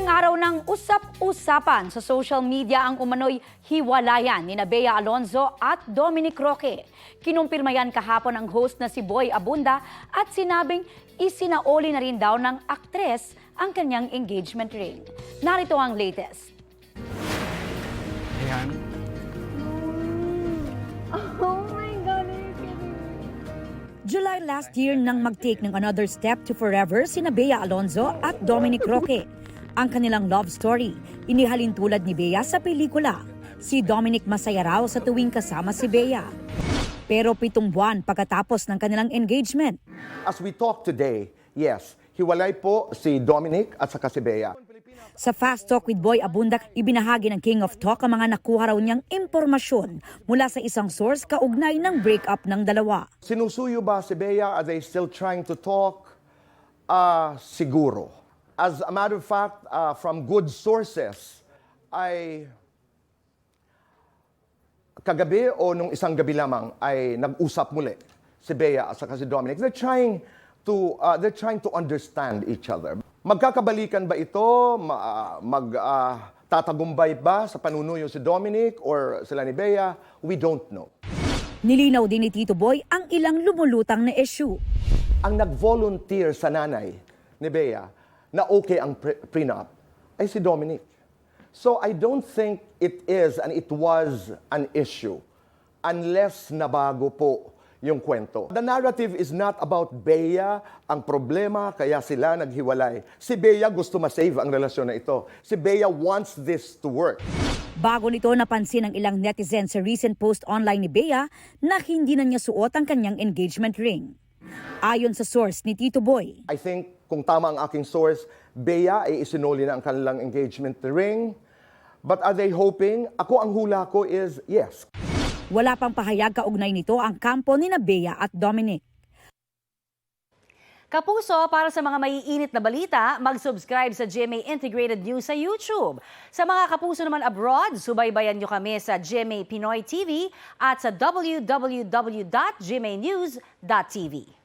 Ilang araw ng usap-usapan sa social media ang umano'y hiwalayan ni Bea Alonzo at Dominic Roque. Kinumpirma yan kahapon ang host na si Boy Abunda at sinabing isinaoli na rin daw ng aktres ang kanyang engagement ring. Narito ang latest. Ayan. Oh my God, are you kidding me? July last year nang mag-take ng another step to forever sina Bea Alonzo at Dominic Roque. Ang kanilang love story, inihalin tulad ni Bea sa pelikula. Si Dominic masaya raw sa tuwing kasama si Bea. Pero 7 buwan pagkatapos ng kanilang engagement. As we talk today, yes, hiwalay po si Dominic at saka si Bea. Sa Fast Talk with Boy Abunda, ibinahagi ng King of Talk ang mga nakuha raw niyang impormasyon mula sa isang source kaugnay ng breakup ng dalawa. Sinusuyo ba si Bea? Are they still trying to talk? Siguro. As a matter of fact, from good sources, ay kagabi o nung isang gabi lamang ay nag-usap muli si Bea at saka si Dominic. They're trying to understand each other. Magkakabalikan ba ito? Tatagumpay ba sa panunuyo si Dominic or sila ni Bea? We don't know. Nilinaw din ni Tito Boy ang ilang lumulutang na issue. Ang nag-volunteer sa nanay ni Bea na okay ang prenup ay si Dominic. So I don't think it is and it was an issue unless nabago po yung kwento. The narrative is not about Bea, ang problema kaya sila naghiwalay. Si Bea gusto ma-save ang relasyon na ito. Si Bea wants this to work. Bago nito napansin ng ilang netizens sa recent post online ni Bea na hindi na niya suot ang kanyang engagement ring. Ayon sa source ni Tito Boy, I think kung tama ang aking source, Bea ay isinuli na ang kanilang engagement ring. But are they hoping? Ako ang hula ko is yes. wala pang pahayag kaugnay nito ang kampo ni Bea at Dominic. Kapuso, para sa mga maiinit na balita, mag-subscribe sa GMA Integrated News sa YouTube. Sa mga kapuso naman abroad, subaybayan nyo kami sa GMA Pinoy TV at sa www.gmanews.tv.